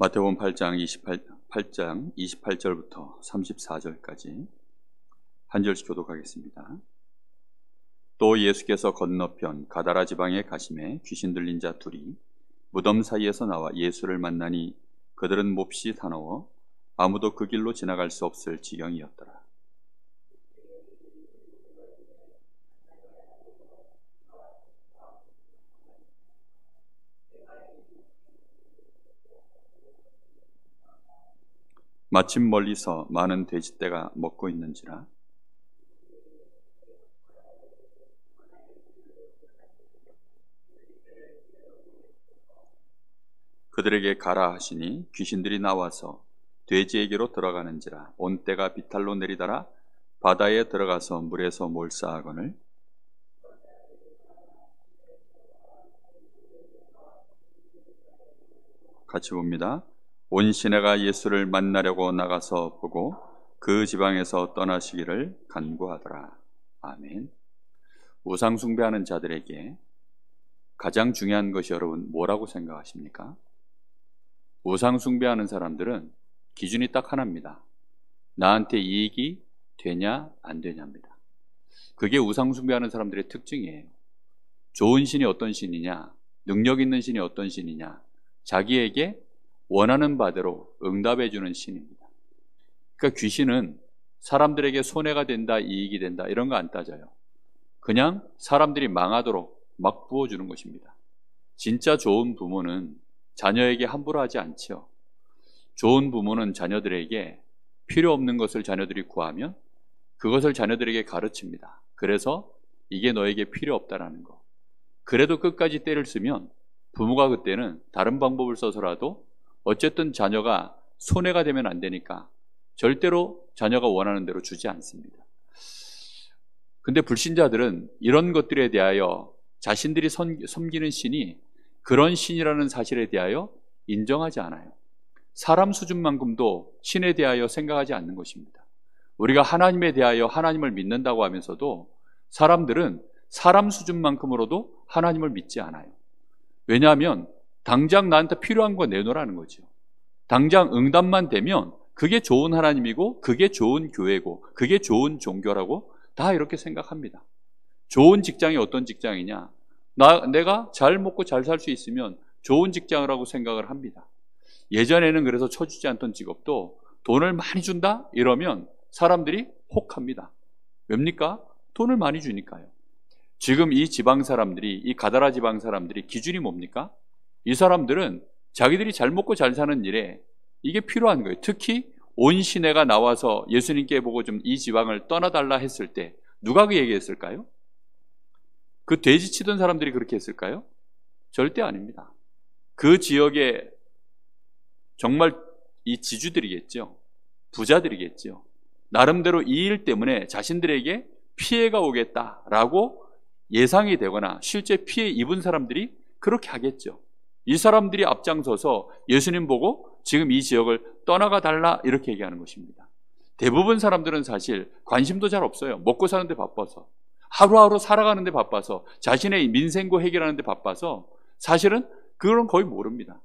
마태복음 8장 28절부터 34절까지 한 절씩 교독하겠습니다. 또 예수께서 건너편 가다라 지방에 가심에 귀신 들린 자 둘이 무덤 사이에서 나와 예수를 만나니 그들은 몹시 다너워 아무도 그 길로 지나갈 수 없을 지경이었더라. 마침 멀리서 많은 돼지떼가 먹고 있는지라 그들에게 가라 하시니 귀신들이 나와서 돼지에게로 들어가는지라 온 떼가 비탈로 내리다라 바다에 들어가서 물에서 몰사하거늘 같이 봅니다. 온 시내가 예수를 만나려고 나가서 보고 그 지방에서 떠나시기를 간구하더라. 아멘. 우상 숭배하는 자들에게 가장 중요한 것이 여러분 뭐라고 생각하십니까? 우상 숭배하는 사람들은 기준이 딱 하나입니다. 나한테 이익이 되냐 안 되냐입니다. 그게 우상 숭배하는 사람들의 특징이에요. 좋은 신이 어떤 신이냐, 능력 있는 신이 어떤 신이냐, 자기에게 원하는 바대로 응답해 주는 신입니다. 그러니까 귀신은 사람들에게 손해가 된다, 이익이 된다 이런 거 안 따져요. 그냥 사람들이 망하도록 막 부어주는 것입니다. 진짜 좋은 부모는 자녀에게 함부로 하지 않죠. 좋은 부모는 자녀들에게 필요 없는 것을 자녀들이 구하면 그것을 자녀들에게 가르칩니다. 그래서 이게 너에게 필요 없다라는 거. 그래도 끝까지 때를 쓰면 부모가 그때는 다른 방법을 써서라도 어쨌든 자녀가 손해가 되면 안 되니까 절대로 자녀가 원하는 대로 주지 않습니다. 근데 불신자들은 이런 것들에 대하여 자신들이 섬기는 신이 그런 신이라는 사실에 대하여 인정하지 않아요. 사람 수준만큼도 신에 대하여 생각하지 않는 것입니다. 우리가 하나님에 대하여 하나님을 믿는다고 하면서도 사람들은 사람 수준만큼으로도 하나님을 믿지 않아요. 왜냐하면 당장 나한테 필요한 거 내놓으라는 거죠. 당장 응답만 되면 그게 좋은 하나님이고 그게 좋은 교회고 그게 좋은 종교라고 다 이렇게 생각합니다. 좋은 직장이 어떤 직장이냐? 내가 잘 먹고 잘 살 수 있으면 좋은 직장이라고 생각을 합니다. 예전에는 그래서 쳐주지 않던 직업도 돈을 많이 준다? 이러면 사람들이 혹합니다. 왜입니까? 돈을 많이 주니까요. 지금 이 지방 사람들이, 이 가다라 지방 사람들이 기준이 뭡니까? 이 사람들은 자기들이 잘 먹고 잘 사는 일에 이게 필요한 거예요. 특히 온 시내가 나와서 예수님께 보고 좀 이 지방을 떠나달라 했을 때 누가 그 얘기했을까요? 그 돼지 치던 사람들이 그렇게 했을까요? 절대 아닙니다. 그 지역에 정말 이 지주들이겠죠. 부자들이겠죠. 나름대로 이 일 때문에 자신들에게 피해가 오겠다라고 예상이 되거나 실제 피해 입은 사람들이 그렇게 하겠죠. 이 사람들이 앞장서서 예수님 보고 지금 이 지역을 떠나가 달라 이렇게 얘기하는 것입니다. 대부분 사람들은 사실 관심도 잘 없어요. 먹고 사는데 바빠서, 하루하루 살아가는데 바빠서, 자신의 민생고 해결하는데 바빠서 사실은 그건 거의 모릅니다.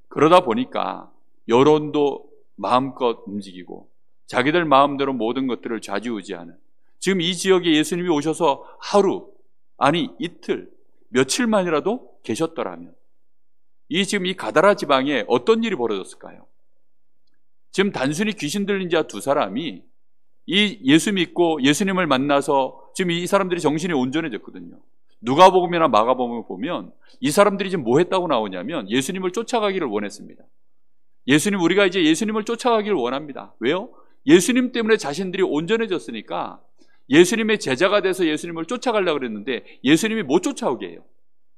그러다 보니까 여론도 마음껏 움직이고 자기들 마음대로 모든 것들을 좌지우지하는, 지금 이 지역에 예수님이 오셔서 하루, 아니 이틀, 며칠만이라도 계셨더라면 지금 이 가다라 지방에 어떤 일이 벌어졌을까요? 지금 단순히 귀신 들린 자 두 사람이 이 예수 믿고 예수님을 만나서 지금 이 사람들이 정신이 온전해졌거든요. 누가복음이나 마가복음을 보면 이 사람들이 지금 뭐 했다고 나오냐면 예수님을 쫓아가기를 원했습니다. 우리가 이제 예수님을 쫓아가기를 원합니다. 왜요? 예수님 때문에 자신들이 온전해졌으니까 예수님의 제자가 돼서 예수님을 쫓아가려고 그랬는데 예수님이 못 쫓아오게 해요.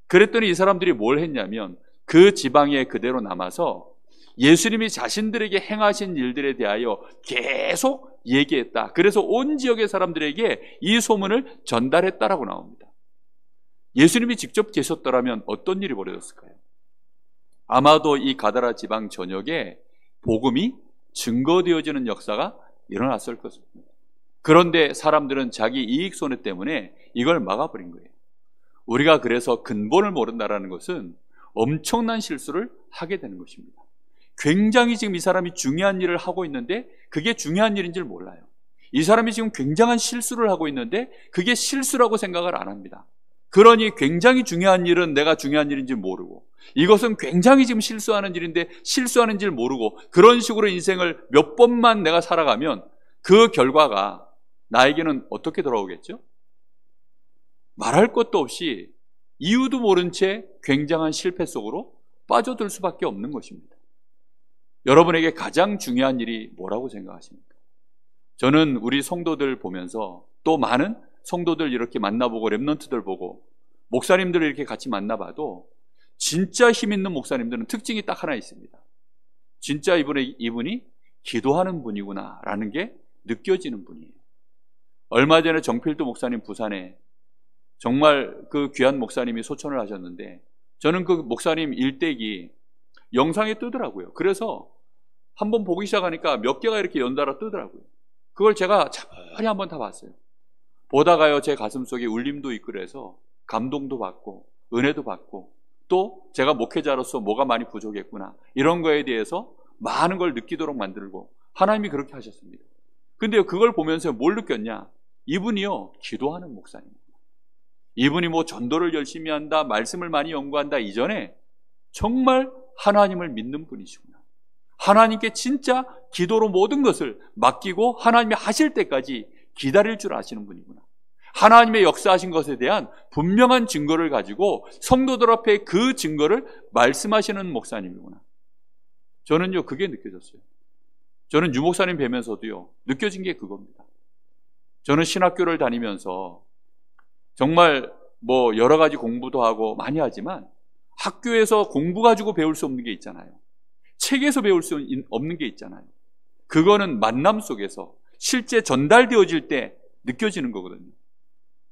그랬더니 이 사람들이 뭘 했냐면 그 지방에 그대로 남아서 예수님이 자신들에게 행하신 일들에 대하여 계속 얘기했다. 그래서 온 지역의 사람들에게 이 소문을 전달했다라고 나옵니다. 예수님이 직접 계셨더라면 어떤 일이 벌어졌을까요? 아마도 이 가다라 지방 전역에 복음이 증거되어지는 역사가 일어났을 것입니다. 그런데 사람들은 자기 이익 손해 때문에 이걸 막아버린 거예요. 우리가 그래서 근본을 모른다라는 것은 엄청난 실수를 하게 되는 것입니다. 굉장히 지금 이 사람이 중요한 일을 하고 있는데 그게 중요한 일인지를 몰라요. 이 사람이 지금 굉장한 실수를 하고 있는데 그게 실수라고 생각을 안 합니다. 그러니 굉장히 중요한 일은 내가 중요한 일인지 모르고, 이것은 굉장히 지금 실수하는 일인데 실수하는 줄 모르고, 그런 식으로 인생을 몇 번만 내가 살아가면 그 결과가 나에게는 어떻게 돌아오겠죠? 말할 것도 없이 이유도 모른 채 굉장한 실패 속으로 빠져들 수밖에 없는 것입니다. 여러분에게 가장 중요한 일이 뭐라고 생각하십니까? 저는 우리 성도들 보면서, 또 많은 성도들 이렇게 만나보고 렘넌트들 보고 목사님들을 이렇게 같이 만나봐도 진짜 힘 있는 목사님들은 특징이 딱 하나 있습니다. 진짜 이분이 기도하는 분이구나 라는 게 느껴지는 분이에요. 얼마 전에 정필도 목사님 부산에 정말 그 귀한 목사님이 소천을 하셨는데, 저는 그 목사님 일대기 영상에 뜨더라고요. 그래서 한번 보기 시작하니까 몇 개가 이렇게 연달아 뜨더라고요. 그걸 제가 자세히 한번 다 봤어요. 보다가요, 제 가슴 속에 울림도 있고 그래서 감동도 받고 은혜도 받고, 또 제가 목회자로서 뭐가 많이 부족했구나 이런 거에 대해서 많은 걸 느끼도록 만들고, 하나님이 그렇게 하셨습니다. 근데 그걸 보면서 뭘 느꼈냐? 이분이요, 기도하는 목사입니다. 이분이 뭐 전도를 열심히 한다, 말씀을 많이 연구한다 이전에 정말 하나님을 믿는 분이시구나. 하나님께 진짜 기도로 모든 것을 맡기고 하나님이 하실 때까지 기다릴 줄 아시는 분이구나. 하나님의 역사하신 것에 대한 분명한 증거를 가지고 성도들 앞에 그 증거를 말씀하시는 목사님이구나. 저는요, 그게 느껴졌어요. 저는 유 목사님 뵈면서도요, 느껴진 게 그겁니다. 저는 신학교를 다니면서 정말 뭐 여러 가지 공부도 하고 많이 하지만 학교에서 공부 가지고 배울 수 없는 게 있잖아요. 책에서 배울 수 없는 게 있잖아요. 그거는 만남 속에서 실제 전달되어질 때 느껴지는 거거든요.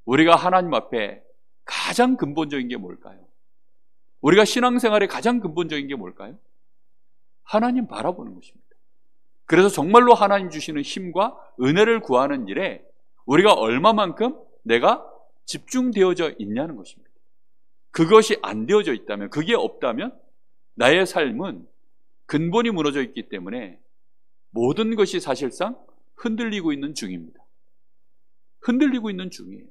우리가 하나님 앞에 가장 근본적인 게 뭘까요? 우리가 신앙생활의 가장 근본적인 게 뭘까요? 하나님 바라보는 것입니다. 그래서 정말로 하나님 주시는 힘과 은혜를 구하는 일에 우리가 얼마만큼 내가 집중되어져 있냐는 것입니다. 그것이 안 되어져 있다면, 그게 없다면 나의 삶은 근본이 무너져 있기 때문에 모든 것이 사실상 흔들리고 있는 중입니다. 흔들리고 있는 중이에요.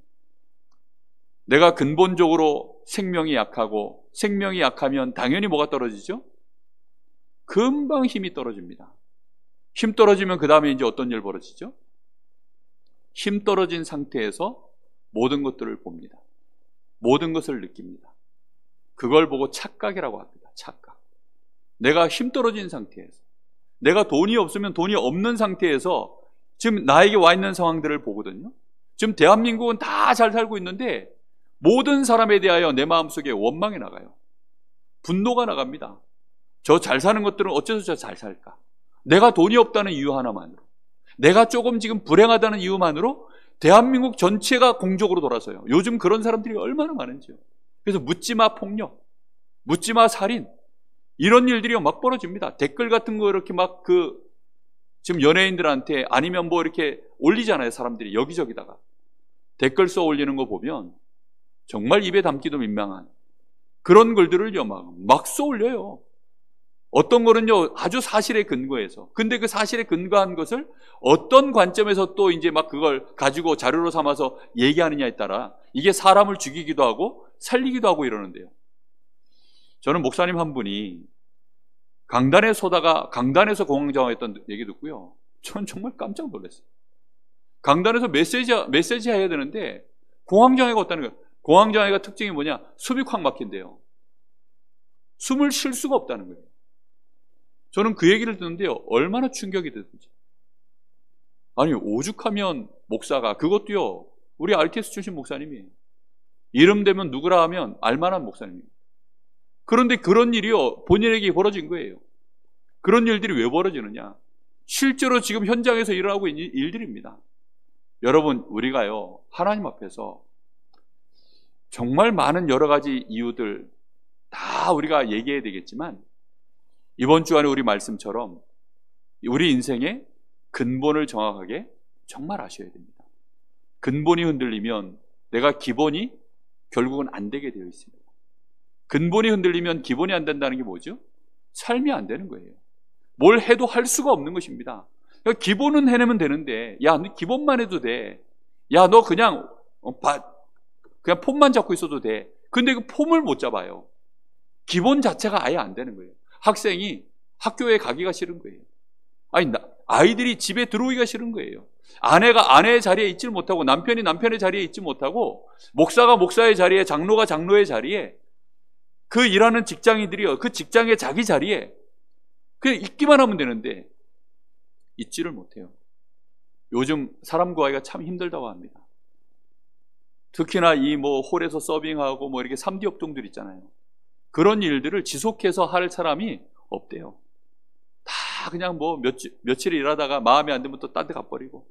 내가 근본적으로 생명이 약하고, 생명이 약하면 당연히 뭐가 떨어지죠? 금방 힘이 떨어집니다. 힘 떨어지면 그 다음에 이제 어떤 일 벌어지죠? 힘 떨어진 상태에서 모든 것들을 봅니다. 모든 것을 느낍니다. 그걸 보고 착각이라고 합니다. 착각. 내가 힘 떨어진 상태에서, 내가 돈이 없으면 돈이 없는 상태에서 지금 나에게 와 있는 상황들을 보거든요. 지금 대한민국은 다 잘 살고 있는데 모든 사람에 대하여 내 마음속에 원망이 나가요. 분노가 나갑니다. 저 잘 사는 것들은 어째서 저 잘 살까? 내가 돈이 없다는 이유 하나만으로, 내가 조금 지금 불행하다는 이유만으로 대한민국 전체가 공적으로 돌아서요. 요즘 그런 사람들이 얼마나 많은지요. 그래서 묻지마 폭력, 묻지마 살인, 이런 일들이 막 벌어집니다. 댓글 같은 거 이렇게 막 지금 연예인들한테 아니면 뭐 이렇게 올리잖아요. 사람들이 여기저기다가 댓글 써 올리는 거 보면 정말 입에 담기도 민망한 그런 글들을요 막 써 올려요. 어떤 거는요 아주 사실에 근거해서, 근데 그 사실에 근거한 것을 어떤 관점에서 또 이제 막 그걸 가지고 자료로 삼아서 얘기하느냐에 따라 이게 사람을 죽이기도 하고 살리기도 하고 이러는데요. 저는 목사님 한 분이 강단에 서다가 강단에서 공황장애했던 얘기 듣고요, 전 정말 깜짝 놀랐어요. 강단에서 메시지 해야 되는데 공황장애가 없다는 거예요. 공황장애가 특징이 뭐냐? 숨이 콱 막힌대요. 숨을 쉴 수가 없다는 거예요. 저는 그 얘기를 듣는데요, 얼마나 충격이 됐는지. 아니, 오죽하면 목사가, 그것도요 우리 RTS 출신 목사님이에요. 이름 되면 누구라 하면 알만한 목사님이에요. 그런데 그런 일이요 본인에게 벌어진 거예요. 그런 일들이 왜 벌어지느냐? 실제로 지금 현장에서 일어나고 있는 일들입니다. 여러분, 우리가요 하나님 앞에서 정말 많은 여러 가지 이유들 다 우리가 얘기해야 되겠지만, 이번 주간에 우리 말씀처럼 우리 인생의 근본을 정확하게 정말 아셔야 됩니다. 근본이 흔들리면 내가 기본이 결국은 안 되게 되어 있습니다. 근본이 흔들리면 기본이 안 된다는 게 뭐죠? 삶이 안 되는 거예요. 뭘 해도 할 수가 없는 것입니다. 그러니까 기본은 해내면 되는데, 야, 너 기본만 해도 돼. 야, 너 그냥 폼만 잡고 있어도 돼. 근데 그 폼을 못 잡아요. 기본 자체가 아예 안 되는 거예요. 학생이 학교에 가기가 싫은 거예요. 아이들이 집에 들어오기가 싫은 거예요. 아내가 아내의 자리에 있지 못하고, 남편이 남편의 자리에 있지 못하고, 목사가 목사의 자리에, 장로가 장로의 자리에, 그 일하는 직장인들이요, 그 직장의 자기 자리에 그냥 있기만 하면 되는데 있지를 못해요. 요즘 사람 구하기가 참 힘들다고 합니다. 특히나 이 홀에서 서빙하고 이렇게 3D 업종들 있잖아요. 그런 일들을 지속해서 할 사람이 없대요. 다 그냥 며칠 일하다가 마음에 안 들면 또 딴 데 가버리고,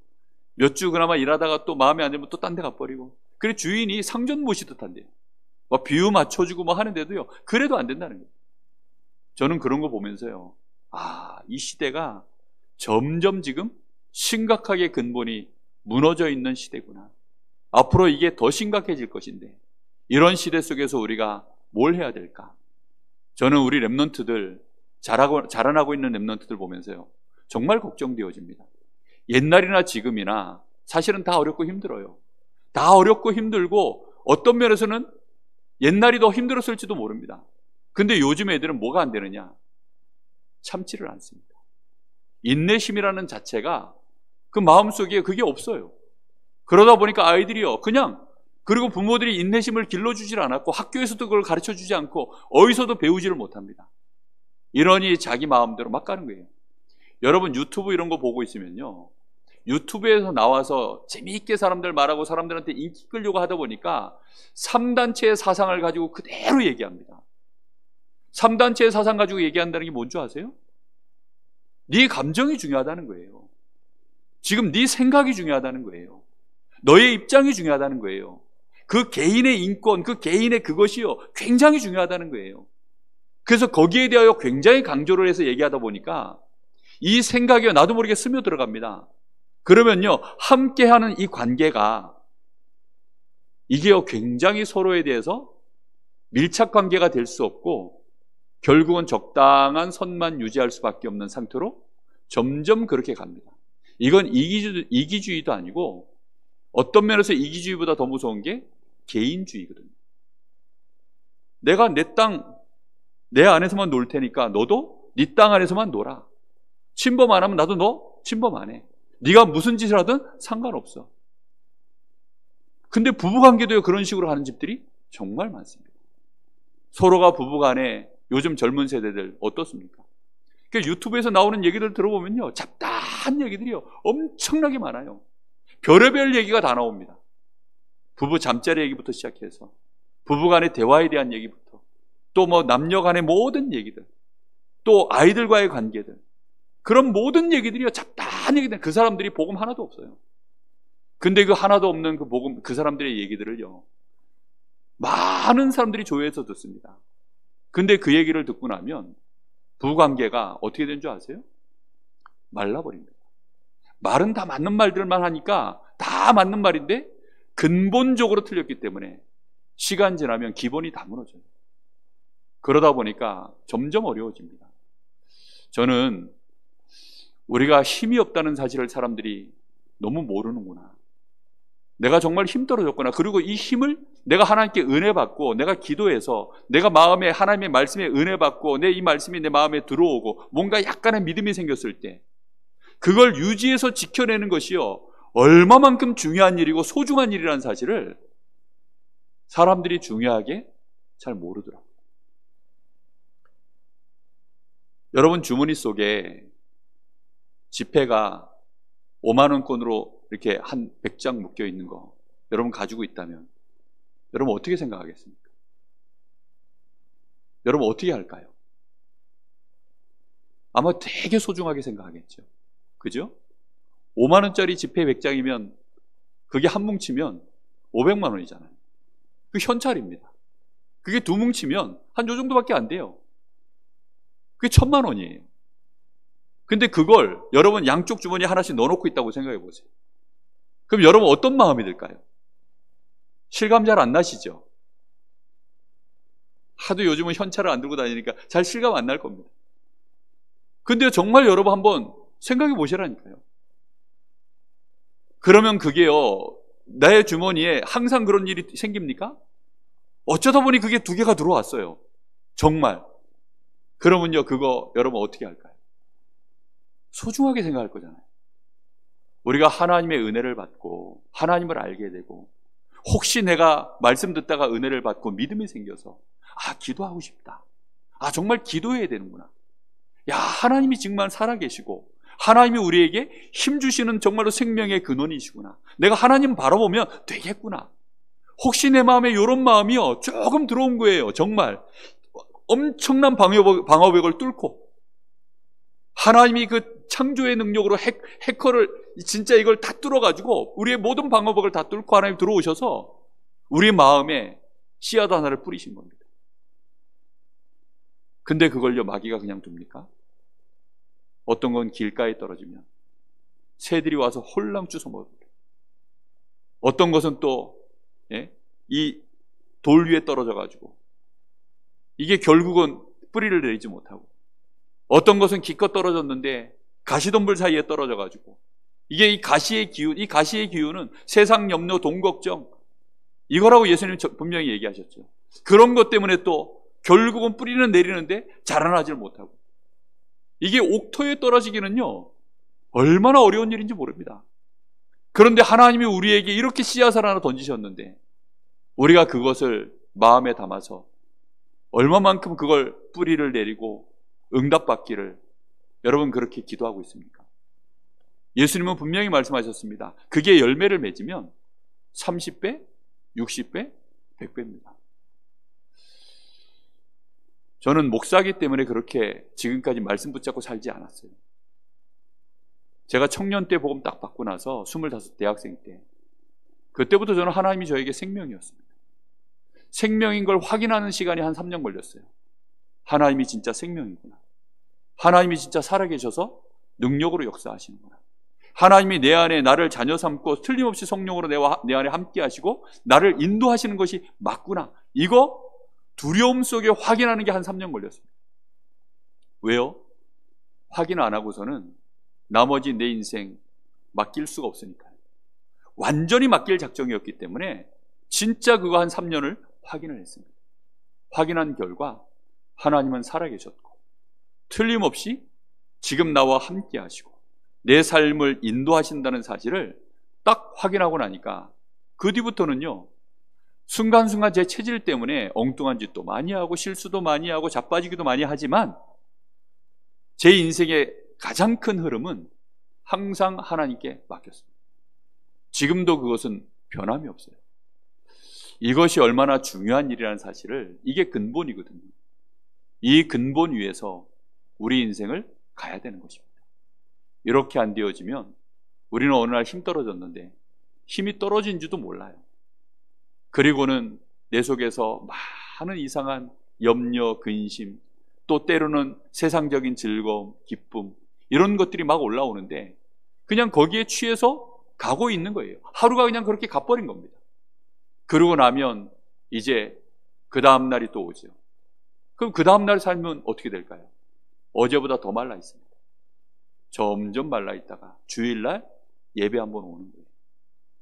몇 주 그나마 일하다가 또 마음에 안 들면 또 딴 데 가버리고, 그래 주인이 상전 모시듯 한대요. 비유 맞춰주고 하는데도요, 그래도 안 된다는 거예요. 저는 그런 거 보면서요, 이 시대가 점점 지금 심각하게 근본이 무너져 있는 시대구나. 앞으로 이게 더 심각해질 것인데, 이런 시대 속에서 우리가 뭘 해야 될까? 저는 우리 랩런트들, 자라나고 있는 랩런트들 보면서요, 정말 걱정되어집니다. 옛날이나 지금이나 사실은 다 어렵고 힘들어요. 다 어렵고 힘들고, 어떤 면에서는 옛날이 더 힘들었을지도 모릅니다. 근데 요즘 애들은 뭐가 안 되느냐? 참지를 않습니다. 인내심이라는 자체가 그 마음속에 그게 없어요. 그러다 보니까 아이들이요, 그리고 부모들이 인내심을 길러주질 않았고, 학교에서도 그걸 가르쳐주지 않고, 어디서도 배우지를 못합니다. 이러니 자기 마음대로 막 가는 거예요. 여러분 유튜브 이런 거 보고 있으면요, 유튜브에서 나와서 재미있게 사람들 말하고 사람들한테 인기 끌려고 하다 보니까 3단체의 사상을 가지고 그대로 얘기합니다. 3단체의 사상 가지고 얘기한다는 게 뭔지 아세요? 네 감정이 중요하다는 거예요. 지금 네 생각이 중요하다는 거예요. 너의 입장이 중요하다는 거예요. 그 개인의 인권, 그 개인의 그것이요, 굉장히 중요하다는 거예요. 그래서 거기에 대하여 굉장히 강조를 해서 얘기하다 보니까 이 생각이요, 나도 모르게 스며들어갑니다. 그러면요, 함께하는 이 관계가, 이게요, 굉장히 서로에 대해서 밀착 관계가 될 수 없고, 결국은 적당한 선만 유지할 수밖에 없는 상태로 점점 그렇게 갑니다. 이건 이기주의도 아니고, 어떤 면에서 이기주의보다 더 무서운 게 개인주의거든요. 내가 내 땅, 내 안에서만 놀 테니까 너도 네 땅 안에서만 놀아. 침범 안 하면 나도 너 침범 안 해. 네가 무슨 짓을 하든 상관없어. 근데 부부관계도요, 그런 식으로 하는 집들이 정말 많습니다. 서로가 부부간에, 요즘 젊은 세대들 어떻습니까? 그러니까 유튜브에서 나오는 얘기들 들어보면요, 잡다한 얘기들이요, 엄청나게 많아요. 별의별 얘기가 다 나옵니다. 부부 잠자리 얘기부터 시작해서 부부간의 대화에 대한 얘기부터, 또 남녀간의 모든 얘기들, 또 아이들과의 관계들, 그런 모든 얘기들이요, 잡다한 얘기들. 그 사람들이 복음 하나도 없어요. 근데 그 하나도 없는 그 복음, 그 사람들의 얘기들을요, 많은 사람들이 조회해서 듣습니다. 근데 그 얘기를 듣고 나면 부부관계가 어떻게 된 줄 아세요? 말라버립니다. 말은 다 맞는 말들만 하니까 다 맞는 말인데 근본적으로 틀렸기 때문에 시간 지나면 기본이 다 무너져요. 그러다 보니까 점점 어려워집니다. 저는 우리가 힘이 없다는 사실을 사람들이 너무 모르는구나. 내가 정말 힘 떨어졌구나. 그리고 이 힘을 내가 하나님께 은혜 받고, 내가 기도해서 내가 마음에 하나님의 말씀에 은혜 받고, 이 말씀이 내 마음에 들어오고 뭔가 약간의 믿음이 생겼을 때 그걸 유지해서 지켜내는 것이요, 얼마만큼 중요한 일이고 소중한 일이라는 사실을 사람들이 중요하게 잘 모르더라고요. 여러분 주머니 속에 지폐가 5만 원권으로 이렇게 한 100장 묶여 있는 거 여러분 가지고 있다면 여러분 어떻게 생각하겠습니까? 여러분 어떻게 할까요? 아마 되게 소중하게 생각하겠죠. 그죠? 5만 원짜리 지폐 100장이면 그게 한 뭉치면 500만 원이잖아요. 그 현찰입니다. 그게 두 뭉치면 한 요 정도밖에 안 돼요. 그게 1000만 원이에요. 근데 그걸 여러분 양쪽 주머니에 하나씩 넣어놓고 있다고 생각해 보세요. 그럼 여러분 어떤 마음이 들까요? 실감 잘 안 나시죠? 하도 요즘은 현찰을 안 들고 다니니까 잘 실감 안 날 겁니다. 근데 정말 여러분 한번 생각해 보시라니까요. 그러면 그게요, 나의 주머니에 항상 그런 일이 생깁니까? 어쩌다 보니 그게 2개가 들어왔어요. 정말. 그러면요, 그거 여러분 어떻게 할까요? 소중하게 생각할 거잖아요. 우리가 하나님의 은혜를 받고 하나님을 알게 되고, 혹시 내가 말씀 듣다가 은혜를 받고 믿음이 생겨서 기도하고 싶다, 정말 기도해야 되는구나, 하나님이 정말 살아계시고 하나님이 우리에게 힘주시는 정말로 생명의 근원이시구나, 내가 하나님 바라보면 되겠구나, 혹시 내 마음에 이런 마음이요 조금 들어온 거예요. 정말 엄청난 방어벽을 뚫고 하나님이 그 창조의 능력으로 해커를 진짜 이걸 다 뚫어가지고 우리의 모든 방어벽을 다 뚫고 하나님 들어오셔서 우리 마음에 씨앗 하나를 뿌리신 겁니다. 근데 그걸요 마귀가 그냥 둡니까? 어떤 건 길가에 떨어지면 새들이 와서 홀랑 주워 먹어요. 어떤 것은 또 이 돌 위에 떨어져가지고 이게 결국은 뿌리를 내리지 못하고, 어떤 것은 기껏 떨어졌는데 가시덤불 사이에 떨어져가지고 이게 이 가시의 기운은 세상 염려, 돈 걱정, 이거라고 예수님 분명히 얘기하셨죠. 그런 것 때문에 또 결국은 뿌리는 내리는데 자라나질 못하고, 이게 옥토에 떨어지기는요 얼마나 어려운 일인지 모릅니다. 그런데 하나님이 우리에게 이렇게 씨앗을 하나 던지셨는데 우리가 그것을 마음에 담아서 얼마만큼 그걸 뿌리를 내리고 응답받기를 여러분 그렇게 기도하고 있습니까? 예수님은 분명히 말씀하셨습니다. 그게 열매를 맺으면 30배, 60배, 100배입니다. 저는 목사이기 때문에 그렇게 지금까지 말씀 붙잡고 살지 않았어요. 제가 청년 때 복음 딱 받고 나서 25 대학생 때, 그때부터 저는 하나님이 저에게 생명이었습니다. 생명인 걸 확인하는 시간이 한 3년 걸렸어요. 하나님이 진짜 생명이구나, 하나님이 진짜 살아계셔서 능력으로 역사하시는구나, 하나님이 내 안에 나를 자녀 삼고 틀림없이 성령으로 내 안에 함께 하시고 나를 인도하시는 것이 맞구나, 이거 두려움 속에 확인하는 게 한 3년 걸렸습니다. 왜요? 확인 안 하고서는 나머지 내 인생 맡길 수가 없으니까요. 완전히 맡길 작정이었기 때문에 진짜 그거 한 3년을 확인을 했습니다. 확인한 결과 하나님은 살아계셨고 틀림없이 지금 나와 함께 하시고 내 삶을 인도하신다는 사실을 딱 확인하고 나니까 그 뒤부터는요, 순간순간 제 체질 때문에 엉뚱한 짓도 많이 하고 실수도 많이 하고 자빠지기도 많이 하지만 제 인생의 가장 큰 흐름은 항상 하나님께 맡겼습니다. 지금도 그것은 변함이 없어요. 이것이 얼마나 중요한 일이라는 사실을, 이게 근본이거든요. 이 근본 위에서 우리 인생을 가야 되는 것입니다. 이렇게 안 되어지면 우리는 어느 날 힘 떨어졌는데 힘이 떨어진지도 몰라요. 그리고는 내 속에서 많은 이상한 염려, 근심, 또 때로는 세상적인 즐거움, 기쁨, 이런 것들이 막 올라오는데 그냥 거기에 취해서 가고 있는 거예요. 하루가 그냥 그렇게 가버린 겁니다. 그러고 나면 이제 그 다음 날이 또 오죠. 그럼 그 다음 날 살면 어떻게 될까요? 어제보다 더 말라 있습니다. 점점 말라 있다가 주일날 예배 한번 오는 거예요.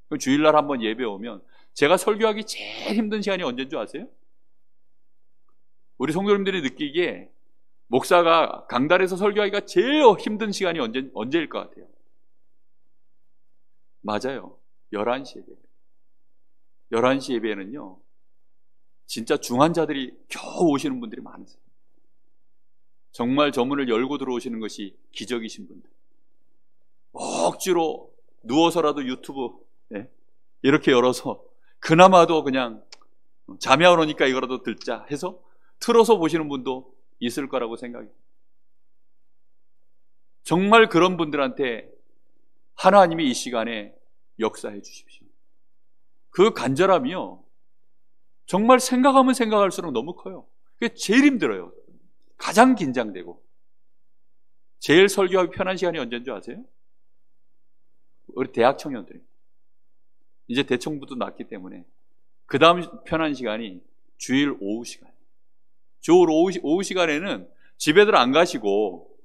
그럼 주일날 한번 예배 오면 제가 설교하기 제일 힘든 시간이 언제인 줄 아세요? 우리 성도님들이 느끼기에 목사가 강단에서 설교하기가 제일 힘든 시간이 언제일 것 같아요? 맞아요. 11시 예배. 11시 예배에는요 진짜 중환자들이 겨우 오시는 분들이 많으세요. 정말 저 문을 열고 들어오시는 것이 기적이신 분들, 억지로 누워서라도 유튜브 이렇게 열어서 그나마도 그냥 잠이 안 오니까 이거라도 듣자 해서 틀어서 보시는 분도 있을 거라고 생각해요. 정말 그런 분들한테 하나님이 이 시간에 역사해 주십시오. 그 간절함이요 정말 생각하면 생각할수록 너무 커요. 그게 제일 힘들어요. 가장 긴장되고 제일 설교하기 편한 시간이 언제인 줄 아세요? 우리 대학 청년들이 이제 대청부도 났기 때문에 그 다음 편한 시간이 주일 오후 시간. 주일 오후 시간에는 집에들 안 가시고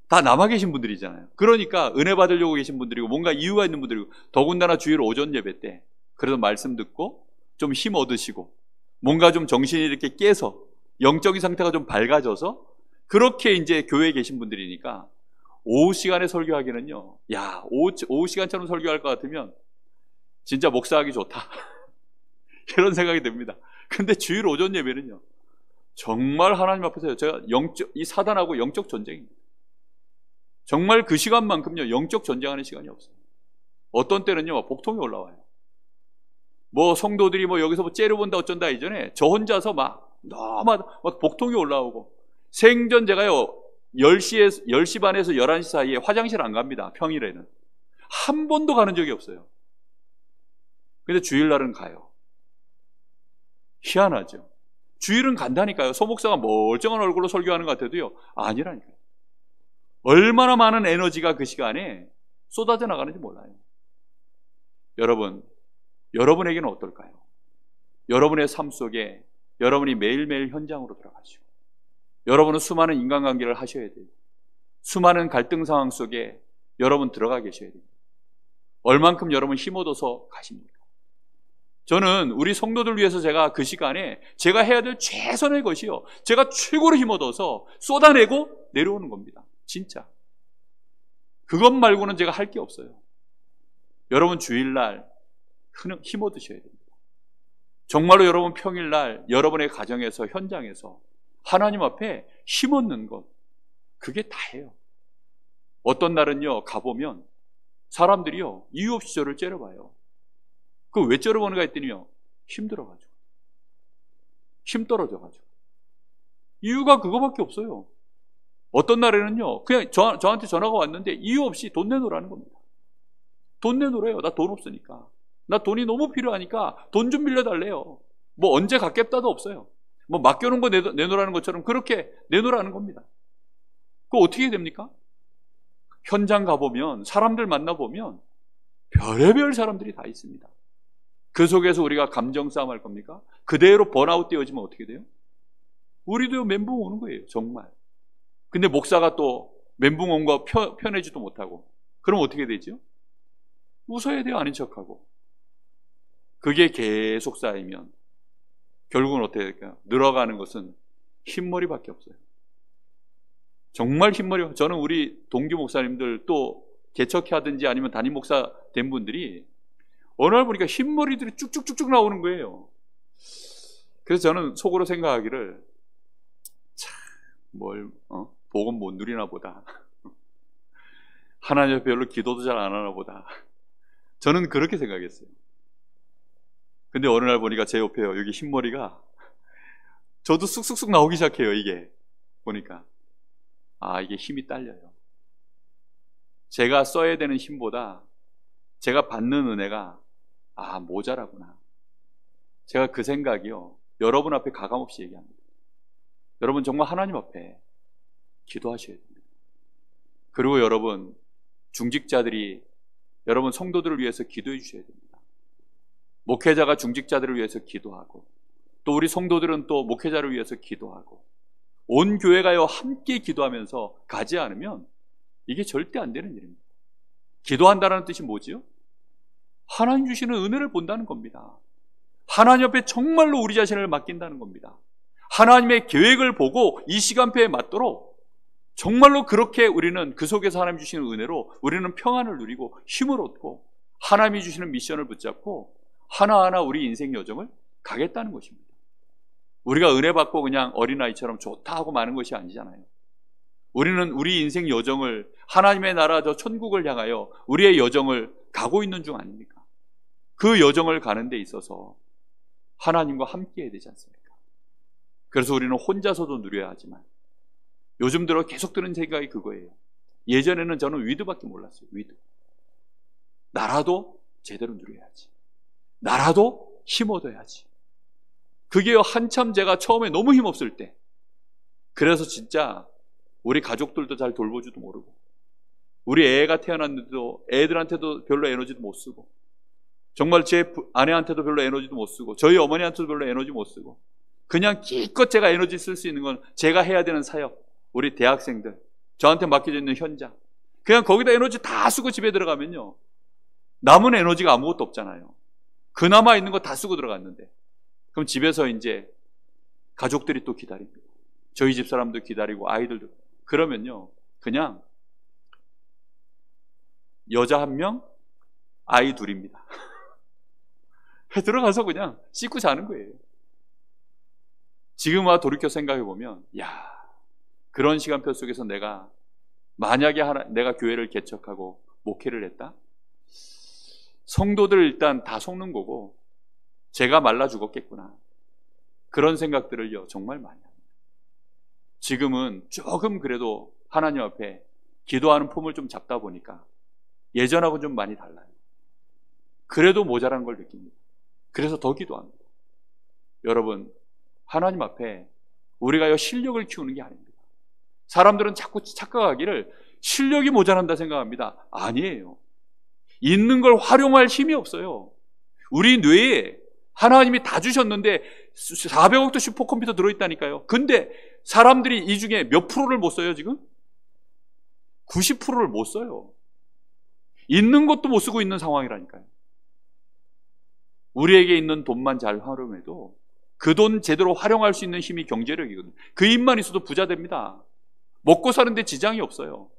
다 남아 계신 분들이잖아요. 그러니까 은혜 받으려고 계신 분들이고 뭔가 이유가 있는 분들이고, 더군다나 주일 오전 예배 때 그래서 말씀 듣고 좀 힘 얻으시고 뭔가 좀 정신이 이렇게 깨서 영적인 상태가 좀 밝아져서 그렇게 이제 교회에 계신 분들이니까 오후 시간에 설교하기는요, 야, 오후 시간처럼 설교할 것 같으면 진짜 목사하기 좋다 이런 생각이 듭니다. 근데 주일 오전 예배는요, 정말 하나님 앞에서 제가 이 사단하고 영적 전쟁입니다. 정말 그 시간만큼요, 영적 전쟁하는 시간이 없어요. 어떤 때는요, 복통이 올라와요. 뭐 성도들이 뭐 여기서 뭐 째려본다 어쩐다 이전에 저 혼자서 막 복통이 올라오고, 생전 제가요 10시 반에서 11시 사이에 화장실 안 갑니다. 평일에는 한 번도 가는 적이 없어요. 근데 주일날은 가요. 희한하죠. 주일은 간다니까요. 소목사가 멀쩡한 얼굴로 설교하는 것 같아도요, 아니라니까요. 얼마나 많은 에너지가 그 시간에 쏟아져 나가는지 몰라요. 여러분, 여러분에게는 어떨까요? 여러분의 삶 속에 여러분이 매일매일 현장으로 들어가시고, 여러분은 수많은 인간관계를 하셔야 돼요. 수많은 갈등 상황 속에 여러분 들어가 계셔야 돼요. 얼만큼 여러분 힘 얻어서 가십니까? 저는 우리 성도들 위해서 제가 그 시간에 제가 해야 될 최선의 것이요, 제가 최고로 힘 얻어서 쏟아내고 내려오는 겁니다. 진짜 그것 말고는 제가 할 게 없어요. 여러분 주일날 힘 얻으셔야 됩니다. 정말로 여러분 평일날 여러분의 가정에서, 현장에서 하나님 앞에 힘 얻는 것, 그게 다예요. 어떤 날은요, 가보면 사람들이요 이유 없이 저를 째려봐요. 그 왜 째려보는가 했더니요, 힘들어가지고, 힘 떨어져가지고. 이유가 그거밖에 없어요. 어떤 날에는요, 그냥 저한테 전화가 왔는데 이유 없이 돈 내놓으라는 겁니다. 돈 내놓으래요. 나 돈 없으니까. 나 돈이 너무 필요하니까 돈 좀 빌려달래요. 뭐 언제 갚겠다도 없어요. 뭐 맡겨놓은 거 내놓으라는 것처럼 그렇게 내놓으라는 겁니다. 그거 어떻게 됩니까? 현장 가보면, 사람들 만나보면 별의별 사람들이 다 있습니다. 그 속에서 우리가 감정 싸움 할 겁니까? 그대로 번아웃 되어지면 어떻게 돼요? 우리도 멘붕 오는 거예요, 정말. 근데 목사가 또 멘붕 온 거 펴내지도 못하고, 그럼 어떻게 되죠? 웃어야 돼요, 아닌 척하고. 그게 계속 쌓이면 결국은 어떻게 될까요? 늘어가는 것은 흰머리밖에 없어요. 정말 흰머리. 저는 우리 동기 목사님들, 또 개척하든지 아니면 담임 목사 된 분들이 어느 날 보니까 흰머리들이 쭉쭉쭉쭉 나오는 거예요. 그래서 저는 속으로 생각하기를, 복음 못 누리나 보다. 하나님 앞에 별로 기도도 잘 안 하나 보다. 저는 그렇게 생각했어요. 근데 어느 날 보니까 제 옆에요, 여기 흰머리가 저도 쑥쑥쑥 나오기 시작해요. 이게 보니까 이게 힘이 딸려요. 제가 써야 되는 힘보다 제가 받는 은혜가 모자라구나. 제가 그 생각이요, 여러분 앞에 가감없이 얘기합니다. 여러분 정말 하나님 앞에 기도하셔야 됩니다. 그리고 여러분 중직자들이 여러분 성도들을 위해서 기도해 주셔야 됩니다. 목회자가 중직자들을 위해서 기도하고, 또 우리 성도들은 또 목회자를 위해서 기도하고, 온 교회가요 함께 기도하면서 가지 않으면 이게 절대 안 되는 일입니다. 기도한다는 뜻이 뭐지요? 하나님 주시는 은혜를 본다는 겁니다. 하나님 앞에 정말로 우리 자신을 맡긴다는 겁니다. 하나님의 계획을 보고 이 시간표에 맞도록 정말로 그렇게 우리는 그 속에서 하나님 주시는 은혜로 우리는 평안을 누리고 힘을 얻고 하나님이 주시는 미션을 붙잡고 하나하나 우리 인생 여정을 가겠다는 것입니다. 우리가 은혜 받고 그냥 어린아이처럼 좋다 하고 마는 것이 아니잖아요. 우리는 우리 인생 여정을, 하나님의 나라 저 천국을 향하여 우리의 여정을 가고 있는 중 아닙니까? 그 여정을 가는 데 있어서 하나님과 함께 해야 되지 않습니까? 그래서 우리는 혼자서도 누려야 하지만, 요즘 들어 계속 드는 생각이 그거예요. 예전에는 저는 위드밖에 몰랐어요. 위드. 나라도 제대로 누려야지. 나라도 힘 얻어야지. 그게요, 한참 제가 처음에 너무 힘없을 때, 그래서 진짜 우리 가족들도 잘 돌보지도 모르고, 우리 애가 태어났는데도 애들한테도 별로 에너지도 못 쓰고, 정말 제 아내한테도 별로 에너지도 못 쓰고, 저희 어머니한테도 별로 에너지 못 쓰고, 그냥 기껏 제가 에너지 쓸 수 있는 건 제가 해야 되는 사역, 우리 대학생들, 저한테 맡겨져 있는 현장. 그냥 거기다 에너지 다 쓰고 집에 들어가면요, 남은 에너지가 아무것도 없잖아요. 그나마 있는 거 다 쓰고 들어갔는데, 그럼 집에서 이제 가족들이 또 기다립니다. 저희 집 사람도 기다리고 아이들도. 그러면요, 그냥 여자 1명, 아이 2입니다. 들어가서 그냥 씻고 자는 거예요. 지금 와 돌이켜 생각해 보면, 야, 그런 시간표 속에서 내가 만약에 내가 교회를 개척하고 목회를 했다? 성도들 일단 다 속는 거고 제가 말라 죽었겠구나. 그런 생각들을요, 정말 많이 합니다. 지금은 조금 그래도 하나님 앞에 기도하는 폼을 좀 잡다 보니까 예전하고 좀 많이 달라요. 그래도 모자란 걸 느낍니다. 그래서 더 기도합니다. 여러분, 하나님 앞에 우리가 실력을 키우는 게 아닙니다. 사람들은 자꾸 착각하기를 실력이 모자란다 생각합니다. 아니에요. 있는 걸 활용할 힘이 없어요. 우리 뇌에 하나님이 다 주셨는데 400억도 슈퍼컴퓨터 들어있다니까요. 근데 사람들이 이 중에 몇 프로를 못 써요, 지금? 90%를 못 써요. 있는 것도 못 쓰고 있는 상황이라니까요. 우리에게 있는 돈만 잘 활용해도 그 돈 제대로 활용할 수 있는 힘이 경제력이거든요. 그 힘만 있어도 부자 됩니다. 먹고 사는데 지장이 없어요.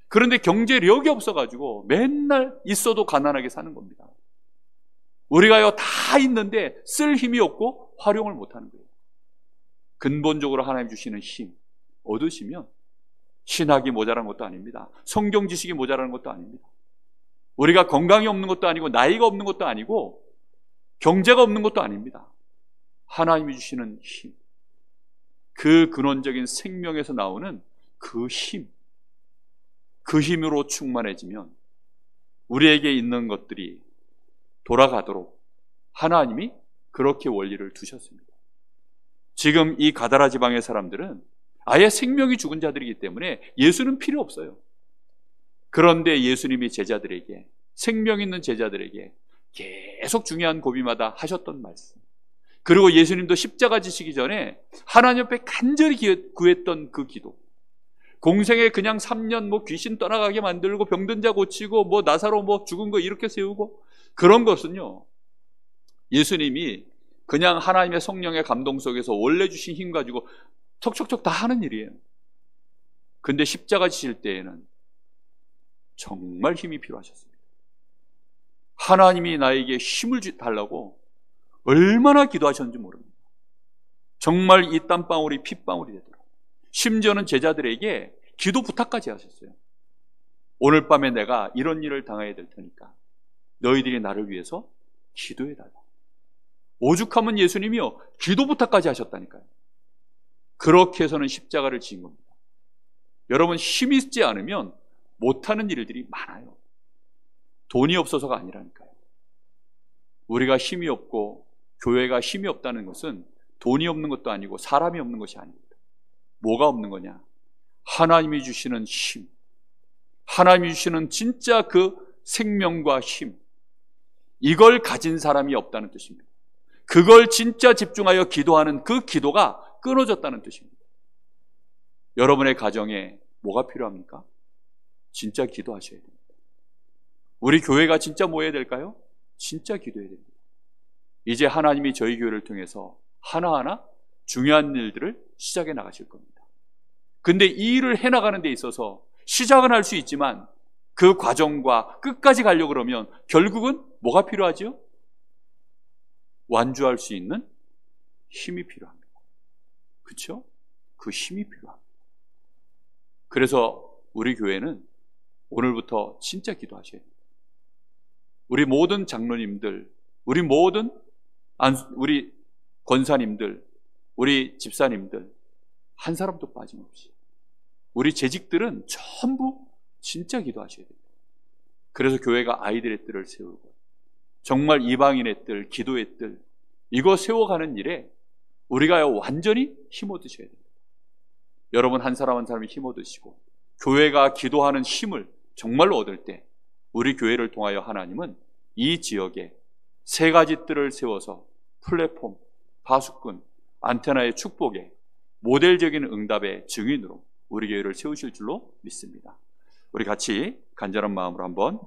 그런데 경제력이 없어가지고 맨날 있어도 가난하게 사는 겁니다. 우리가요, 다 있는데 쓸 힘이 없고 활용을 못하는 거예요. 근본적으로 하나님 주시는 힘 얻으시면 신학이 모자란 것도 아닙니다. 성경 지식이 모자라는 것도 아닙니다. 우리가 건강이 없는 것도 아니고 나이가 없는 것도 아니고 경제가 없는 것도 아닙니다. 하나님이 주시는 힘, 그 근원적인 생명에서 나오는 그 힘, 그 힘으로 충만해지면 우리에게 있는 것들이 돌아가도록 하나님이 그렇게 원리를 두셨습니다. 지금 이 가다라 지방의 사람들은 아예 생명이 죽은 자들이기 때문에 예수는 필요 없어요. 그런데 예수님이 제자들에게, 생명 있는 제자들에게 계속 중요한 고비마다 하셨던 말씀, 그리고 예수님도 십자가 지시기 전에 하나님 앞에 간절히 구했던 그 기도, 공생에 그냥 3년 귀신 떠나가게 만들고 병든 자 고치고 나사로 죽은 거 이렇게 세우고, 그런 것은요, 예수님이 그냥 하나님의 성령의 감동 속에서 원래 주신 힘 가지고 척척척 다 하는 일이에요. 근데 십자가 지실 때에는 정말 힘이 필요하셨습니다. 하나님이 나에게 힘을 달라고 얼마나 기도하셨는지 모릅니다. 정말 이 땀방울이 핏방울이 되도록, 심지어는 제자들에게 기도 부탁까지 하셨어요. 오늘 밤에 내가 이런 일을 당해야 될 테니까 너희들이 나를 위해서 기도해달라. 오죽하면 예수님이요, 기도 부탁까지 하셨다니까요. 그렇게 해서는 십자가를 지은 겁니다. 여러분, 힘이 있지 않으면 못하는 일들이 많아요. 돈이 없어서가 아니라니까요. 우리가 힘이 없고 교회가 힘이 없다는 것은 돈이 없는 것도 아니고 사람이 없는 것이 아닙니다. 뭐가 없는 거냐? 하나님이 주시는 힘, 하나님이 주시는 진짜 그 생명과 힘, 이걸 가진 사람이 없다는 뜻입니다. 그걸 진짜 집중하여 기도하는 그 기도가 끊어졌다는 뜻입니다. 여러분의 가정에 뭐가 필요합니까? 진짜 기도하셔야 됩니다. 우리 교회가 진짜 뭐 해야 될까요? 진짜 기도해야 됩니다. 이제 하나님이 저희 교회를 통해서 하나하나 중요한 일들을 시작해 나가실 겁니다. 근데 이 일을 해나가는 데 있어서 시작은 할 수 있지만 그 과정과 끝까지 가려고 그러면 결국은 뭐가 필요하죠? 완주할 수 있는 힘이 필요합니다. 그렇죠? 그 힘이 필요합니다. 그래서 우리 교회는 오늘부터 진짜 기도하셔야 됩니다. 우리 모든 장로님들, 우리 권사님들, 우리 집사님들 한 사람도 빠짐없이, 우리 재직들은 전부 진짜 기도하셔야 됩니다. 그래서 교회가 아이들의 뜰을 세우고 정말 이방인의 뜰, 기도의 뜰, 이거 세워가는 일에 우리가 완전히 힘 얻으셔야 됩니다. 여러분 한 사람 한 사람이 힘 얻으시고 교회가 기도하는 힘을 정말로 얻을 때 우리 교회를 통하여 하나님은 이 지역에 3가지 뜰을 세워서 플랫폼, 파수꾼, 안테나의 축복에 모델적인 응답의 증인으로 우리 교회를 세우실 줄로 믿습니다. 우리 같이 간절한 마음으로 한번